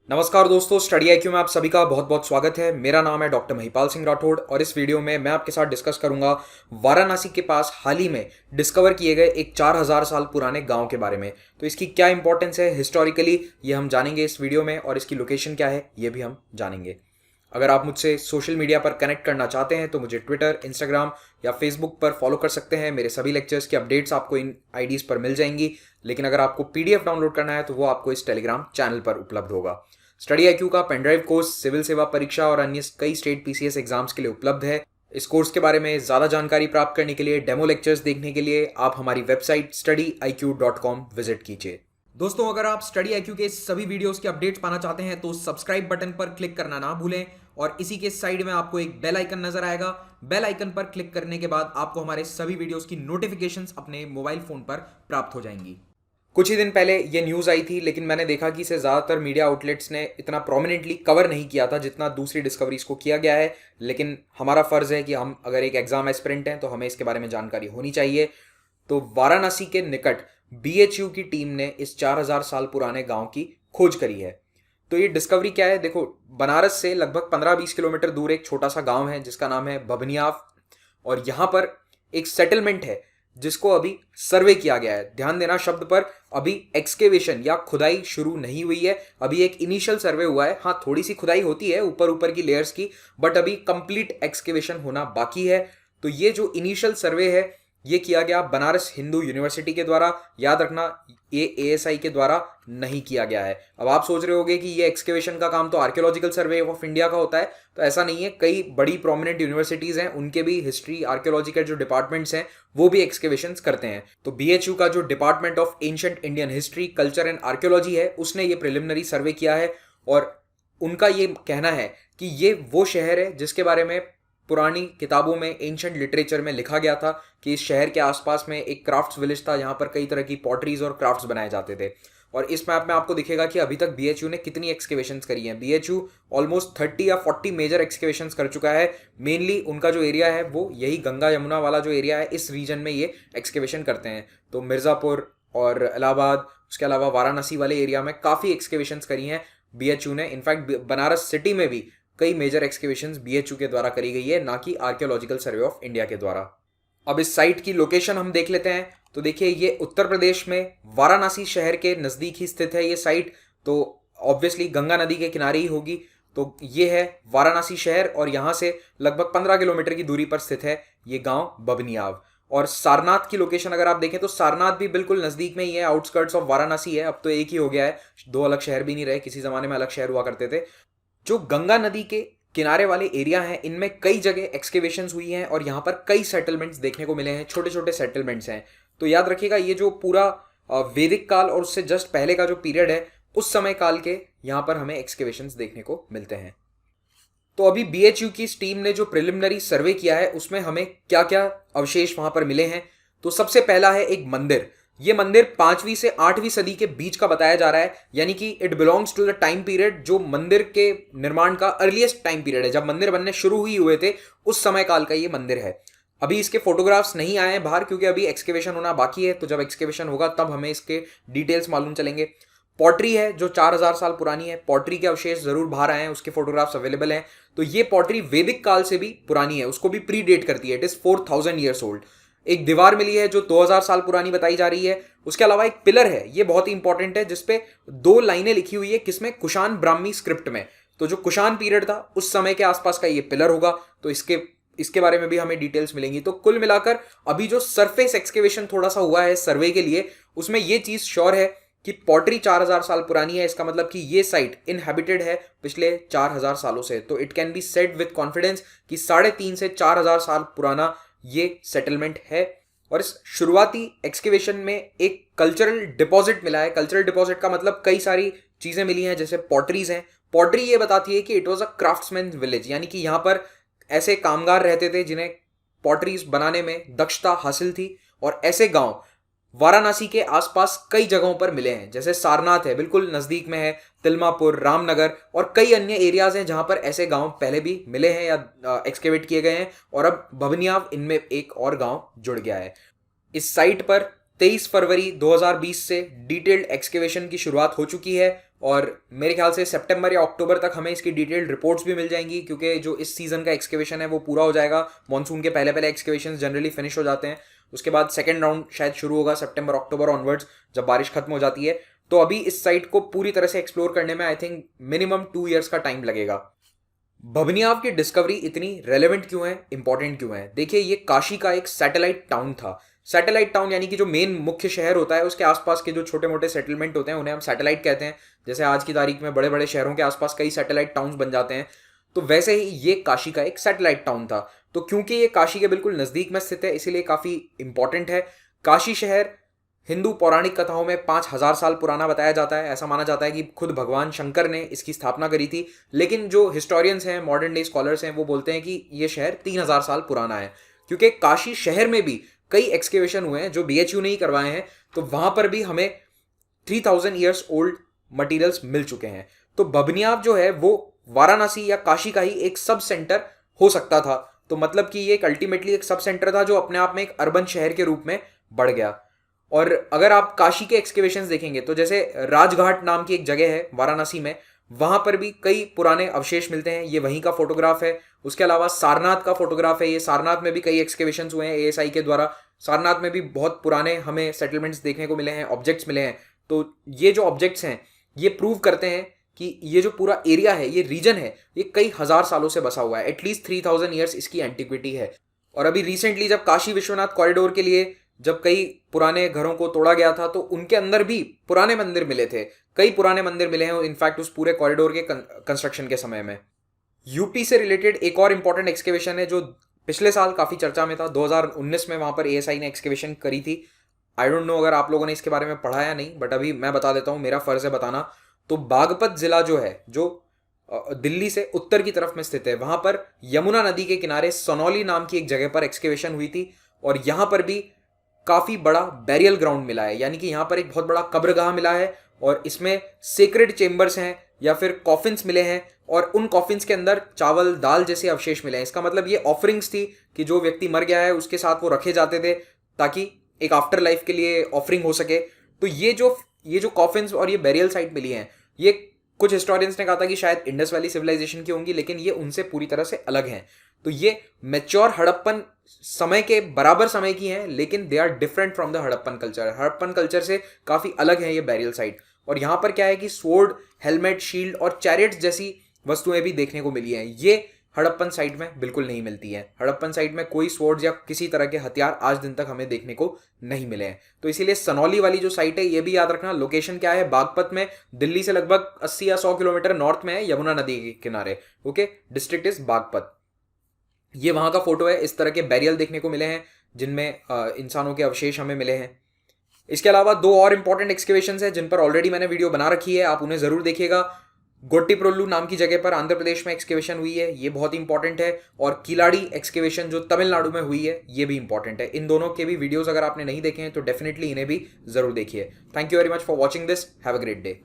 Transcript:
नमस्कार दोस्तों, study IQ में आप सभी का बहुत बहुत स्वागत है। मेरा नाम है डॉक्टर महिपाल सिंह राठौड़ और इस वीडियो में मैं आपके साथ डिस्कस करूंगा वाराणसी के पास हाल ही में डिस्कवर किए गए एक 4000 साल पुराने गांव के बारे में। तो इसकी क्या इंपॉर्टेंस है हिस्टोरिकली, ये हम जानेंगे इस वीडियो में, और इसकी लोकेशन क्या है ये भी हम जानेंगे। अगर आप मुझसे सोशल मीडिया पर कनेक्ट करना चाहते हैं तो मुझे ट्विटर, इंस्टाग्राम या फेसबुक पर फॉलो कर सकते हैं। मेरे सभी लेक्चर्स की अपडेट्स आपको इन आईडीज पर मिल जाएंगी, लेकिन अगर आपको पीडीएफ डाउनलोड करना है तो वो आपको इस टेलीग्राम चैनल पर उपलब्ध होगा। स्टडी आईक्यू का पेनड्राइव कोर्स सिविल सेवा परीक्षा और अन्य कई स्टेट पीसीएस एग्जाम्स के लिए उपलब्ध है। इस कोर्स के बारे में ज़्यादा जानकारी प्राप्त करने के लिए, डेमो लेक्चर्स देखने के लिए आप हमारी वेबसाइट studiiq.com विजिट कीजिए। दोस्तों, अगर आप स्टडी आईक्यू के सभी वीडियोस के अपडेट्स पाना चाहते हैं तो सब्सक्राइब बटन पर क्लिक करना ना भूलें, और इसी के साइड में आपको एक बेल आइकन नजर आएगा। बेल आइकन पर क्लिक करने के बाद आपको हमारे सभी वीडियोस की नोटिफिकेशंस अपने मोबाइल फोन पर प्राप्त हो जाएंगी। कुछ ही दिन पहले ये न्यूज़ आई थी, लेकिन मैंने देखा कि इसे ज़्यादातर मीडिया आउटलेट्स ने इतना प्रोमिनेंटली कवर नहीं किया था जितना दूसरी डिस्कवरीज को किया गया है। लेकिन हमारा फ़र्ज़ है कि हम अगर एक एग्जाम एस्पिरेंट हैं तो हमें इसके बारे में जानकारी होनी चाहिए। तो वाराणसी के निकट बीएचयू की टीम ने इस 4000 साल पुराने गांव की खोज करी है। तो ये डिस्कवरी क्या है? देखो, बनारस से लगभग 15-20 किलोमीटर दूर एक छोटा सा गांव है जिसका नाम है बभनियाव, और यहाँ पर एक सेटलमेंट है जिसको अभी सर्वे किया गया है। ध्यान देना शब्द पर, अभी एक्सकेवेशन या खुदाई शुरू नहीं हुई है, अभी एक इनिशियल सर्वे हुआ है। हाँ, थोड़ी सी खुदाई होती है ऊपर ऊपर की लेयर्स की, बट अभी कंप्लीट एक्सकेवेशन होना बाकी है। तो ये जो इनिशियल सर्वे है ये किया गया बनारस हिंदू यूनिवर्सिटी के द्वारा। याद रखना, ये एएसआई के द्वारा नहीं किया गया है। अब आप सोच रहे होंगे कि ये एक्सकेवेशन का काम तो आर्कियोलॉजिकल सर्वे ऑफ इंडिया का होता है, तो ऐसा नहीं है। कई बड़ी प्रोमिनेंट यूनिवर्सिटीज हैं, उनके भी हिस्ट्री आर्कियोलॉजी के जो डिपार्टमेंट्स हैं वो भी एक्सकेवेशंस करते हैं। तो बीएचयू का जो department of ancient Indian history, culture and archaeology है, उसने ये प्रिलिमिनरी सर्वे किया है, और उनका ये कहना है कि ये वो शहर है जिसके बारे में पुरानी किताबों में, एंशिएंट लिटरेचर में लिखा गया था कि इस शहर के आसपास में एक क्राफ्ट्स विलेज था जहां पर कई तरह की पॉटरीज और क्राफ्ट्स बनाए जाते थे। और इस मैप में आपको दिखेगा कि अभी तक बीएचयू ने कितनी एक्सकेवेशंस करी हैं। बीएचयू ऑलमोस्ट 30 या 40 मेजर एक्सकेवेशंस कर चुका है। मेनली उनका जो एरिया है वो यही गंगा यमुना वाला जो एरिया है, इस रीजन में ये एक्सकेवेशन करते हैं। तो मिर्ज़ापुर और इलाहाबाद, उसके अलावा वाराणसी वाले एरिया में काफ़ी एक्सकेवेशंस करी हैं बीएचयू ने। इनफैक्ट बनारस सिटी में भी कई मेजर एक्सकेवेशंस बीएचयू के द्वारा करी गई है, ना कि आर्कियोलॉजिकल सर्वे ऑफ इंडिया के द्वारा। अब इस साइट की लोकेशन हम देख लेते हैं। तो देखिए, ये उत्तर प्रदेश में वाराणसी शहर के नज़दीक ही स्थित है ये साइट। तो ऑब्वियसली गंगा नदी के किनारे ही होगी। तो ये है वाराणसी शहर, और यहाँ से लगभग 15 किलोमीटर की दूरी पर स्थित है ये गांव बभनियाव। और सारनाथ की लोकेशन अगर आप देखें तो सारनाथ भी बिल्कुल नज़दीक में ही है, आउटस्कर्ट्स ऑफ वाराणसी है। अब तो एक ही हो गया है, दो अलग शहर भी नहीं रहे, किसी ज़माने में अलग शहर हुआ करते थे। जो गंगा नदी के किनारे वाले एरिया हैं, इनमें कई जगह एक्सकेवेशंस हुई हैं और यहाँ पर कई सेटलमेंट्स देखने को मिले हैं, छोटे छोटे सेटलमेंट्स हैं। तो याद रखिएगा, ये जो पूरा वैदिक काल और उससे जस्ट पहले का जो पीरियड है, उस समय काल के यहाँ पर हमें एक्सकेवेशंस देखने को मिलते हैं। तो अभी बीएचयू की इस टीम ने जो प्रिलिमिनरी सर्वे किया है उसमें हमें क्या क्या अवशेष वहां पर मिले हैं। तो सबसे पहला है एक मंदिर। ये मंदिर 5वीं से 8वीं सदी के बीच का बताया जा रहा है, यानी कि it belongs to the time period जो मंदिर के निर्माण का अर्लीस्ट टाइम पीरियड है, जब मंदिर बनने शुरू ही हुए थे उस समय काल का ये मंदिर है। अभी इसके फोटोग्राफ्स नहीं आए हैं बाहर क्योंकि अभी एक्सकेवेशन होना बाकी है, तो जब एक्सकेवेशन होगा तब हमें इसके डिटेल्स मालूम चलेंगे। पॉटरी है जो 4000 साल पुरानी है, पॉटरी के अवशेष जरूर बाहर आए हैं, उसके फोटोग्राफ्स अवेलेबल हैं। तो ये पॉटरी वैदिक काल से भी पुरानी है, उसको भी प्री डेट करती है, इट इज 4000 ईयर्स ओल्ड। एक दीवार मिली है जो 2000 साल पुरानी बताई जा रही है। उसके अलावा एक पिलर है, ये बहुत ही इंपॉर्टेंट है, जिसपे 2 लाइनें लिखी हुई है, किसमें? कुषाण ब्राह्मी स्क्रिप्ट में। तो जो कुषाण पीरियड था उस समय के आसपास का ये पिलर होगा। तो इसके बारे में भी हमें डिटेल्स मिलेंगी। तो कुल मिलाकर अभी जो सरफेस एक्सकेवेशन थोड़ा सा हुआ है सर्वे के लिए, उसमें ये चीज श्योर है कि पॉटरी 4000 साल पुरानी है। इसका मतलब कि ये साइट इनहैबिटेड है पिछले 4000 सालों से। तो it can be said with confidence कि 3.5 से 4000 साल पुराना ये सेटलमेंट है। और इस शुरुआती एक्सकेवेशन में एक कल्चरल डिपॉजिट मिला है। कल्चरल डिपॉजिट का मतलब कई सारी चीजें मिली हैं, जैसे पॉटरीज हैं। पॉटरी ये बताती है कि it was a craftsman village, यानी कि यहाँ पर ऐसे कामगार रहते थे जिन्हें पॉटरीज बनाने में दक्षता हासिल थी। और ऐसे गांव वाराणसी के आसपास कई जगहों पर मिले हैं, जैसे सारनाथ है बिल्कुल नजदीक में है, तिलमापुर, रामनगर और कई अन्य एरियाज हैं जहां पर ऐसे गांव पहले भी मिले हैं या एक्सकेवेट किए गए हैं। और अब भवनियाव इनमें एक और गांव जुड़ गया है। इस साइट पर 23 फरवरी 2020 से डिटेल्ड एक्सकेवेशन की शुरुआत हो चुकी है। और मेरे ख्याल से सितंबर या अक्टूबर तक हमें इसकी डिटेल्ड रिपोर्ट्स भी मिल जाएंगी, क्योंकि जो इस सीजन का एक्सकेवेशन है वो पूरा हो जाएगा। मॉनसून के पहले पहले एक्सकेवेशन जनरली फिनिश हो जाते हैं, उसके बाद सेकेंड राउंड शायद शुरू होगा सितंबर अक्टूबर ऑनवर्ड्स, जब बारिश खत्म हो जाती है। तो अभी इस साइट को पूरी तरह से एक्सप्लोर करने में आई थिंक मिनिमम 2 years का टाइम लगेगा। बभनियाव की डिस्कवरी इतनी रेलेवेंट क्यों है, इंपॉर्टेंट क्यों है? देखिए, ये काशी का एक सैटेलाइट टाउन था। सैटेलाइट टाउन यानी कि जो मेन मुख्य शहर होता है उसके आसपास के जो छोटे मोटे सेटलमेंट होते हैं उन्हें हम सैटेलाइट कहते हैं। जैसे आज की तारीख में बड़े बड़े शहरों के आसपास कई सैटेलाइट टाउन्स बन जाते हैं, तो वैसे ही ये काशी का एक सैटेलाइट टाउन था। तो क्योंकि ये काशी के बिल्कुल नजदीक में स्थित है, इसीलिए काफी इंपॉर्टेंट है। काशी शहर हिंदू पौराणिक कथाओं में 5,000 साल पुराना बताया जाता है। ऐसा माना जाता है कि खुद भगवान शंकर ने इसकी स्थापना करी थी, लेकिन जो हिस्टोरियंस हैं, मॉडर्न डे स्कॉलर्स हैं, वो बोलते हैं कि ये शहर 3,000 साल पुराना है, क्योंकि काशी शहर में भी कई एक्सकेवेशन हुए हैं जो बीएचयू ने ही करवाए हैं। तो वहां पर भी हमें 3,000 ईयर्स ओल्ड मटेरियल्स मिल चुके हैं। तो बभनियाव जो है वो वाराणसी या काशी का ही एक सब सेंटर हो सकता था। तो मतलब कि ये एक अल्टीमेटली एक सब सेंटर था जो अपने आप में एक अर्बन शहर के रूप में बढ़ गया। और अगर आप काशी के एक्सकेवेशंस देखेंगे तो जैसे राजघाट नाम की एक जगह है वाराणसी में, वहां पर भी कई पुराने अवशेष मिलते हैं। ये वहीं का फोटोग्राफ है। उसके अलावा सारनाथ का फोटोग्राफ है। ये सारनाथ में भी कई एक्सकेवेशंस हुए हैं एएसआई के द्वारा। सारनाथ में भी बहुत पुराने हमें सेटलमेंट्स देखने को मिले हैं, ऑब्जेक्ट्स मिले हैं। तो ये जो ऑब्जेक्ट्स हैं ये प्रूव करते हैं कि ये जो पूरा एरिया है, ये रीजन है, ये कई हजार सालों से बसा हुआ है। एटलीस्ट 3,000 ईयर्स इसकी एंटिक्विटी है। और अभी रिसेंटली जब काशी विश्वनाथ कॉरिडोर के लिए जब कई पुराने घरों को तोड़ा गया था तो उनके अंदर भी पुराने मंदिर मिले थे। कई पुराने मंदिर मिले हैं इनफैक्ट उस पूरे कॉरिडोर के कंस्ट्रक्शन के समय में। यूपी से रिलेटेड एक और इंपॉर्टेंट एक्सकेवेशन है जो पिछले साल काफी चर्चा में था। 2019 में वहां पर एएसआई ने एक्सकेवेशन करी थी। आई डोंट नो अगर आप लोगों ने इसके बारे में पढ़ा या नहीं, बट अभी मैं बता देता हूं, मेरा फर्ज है बताना। तो बागपत जिला जो है, जो दिल्ली से उत्तर की तरफ में स्थित है, वहां पर यमुना नदी के किनारे सोनौली नाम की एक जगह पर एक्सकेवेशन हुई थी। और यहां पर भी काफी बड़ा बैरियल ग्राउंड मिला है, यानी कि यहां पर एक बहुत बड़ा कब्रगाह मिला है और इसमें सेक्रेड चेंबर्स हैं या फिर कॉफिन्स मिले हैं, और उन कॉफिन्स के अंदर चावल दाल जैसे अवशेष मिले हैं। इसका मतलब ये ऑफरिंग्स थी कि जो व्यक्ति मर गया है उसके साथ वो रखे जाते थे ताकि एक आफ्टर लाइफ के लिए ऑफरिंग हो सके। तो ये जो कॉफिन्स और ये बैरियल साइट मिली हैं, ये कुछ हिस्टोरियंस ने कहा था कि शायद इंडस वैली सिविलाइजेशन की होंगी, लेकिन ये उनसे पूरी तरह से अलग हैं। तो ये मैच्योर हड़प्पन समय के बराबर समय की हैं, लेकिन they are different from the Harappan culture. Harappan culture से काफी अलग है ये बैरियल साइट। और यहां पर क्या है कि स्वॉर्ड, हेलमेट, शील्ड और चैरियट्स जैसी वस्तुएं भी देखने को मिली हैं। ये हड़प्पन साइट में बिल्कुल नहीं मिलती है। हड़प्पन साइट में कोई स्वॉर्ड्स या किसी तरह के हथियार आज दिन तक हमें देखने को नहीं मिले हैं। तो इसीलिए सनौली वाली जो साइट है, ये भी याद रखना, लोकेशन क्या है, बागपत में, दिल्ली से लगभग 80 या 100 किलोमीटर नॉर्थ में है, यमुना नदी के किनारे। Okay, district is Baghpat. ये वहां का फोटो है। इस तरह के बैरियल देखने को मिले हैं जिनमें इंसानों के अवशेष हमें मिले हैं। इसके अलावा 2 और इंपॉर्टेंट एक्सकेवेशंस हैं जिन पर ऑलरेडी मैंने वीडियो बना रखी है, आप उन्हें जरूर देखिएगा। गोट्टीप्रोलू नाम की जगह पर आंध्र प्रदेश में एक्सकेवेशन हुई है, ये बहुत इंपॉर्टेंट है। और किलाड़ी एक्सकेवेशन जो तमिलनाडु में हुई है, ये भी इंपॉर्टेंट है। इन दोनों के भी वीडियोस अगर आपने नहीं देखे हैं तो डेफिनेटली इन्हें भी जरूर देखिए। Thank you very much for watching this. Have a great day.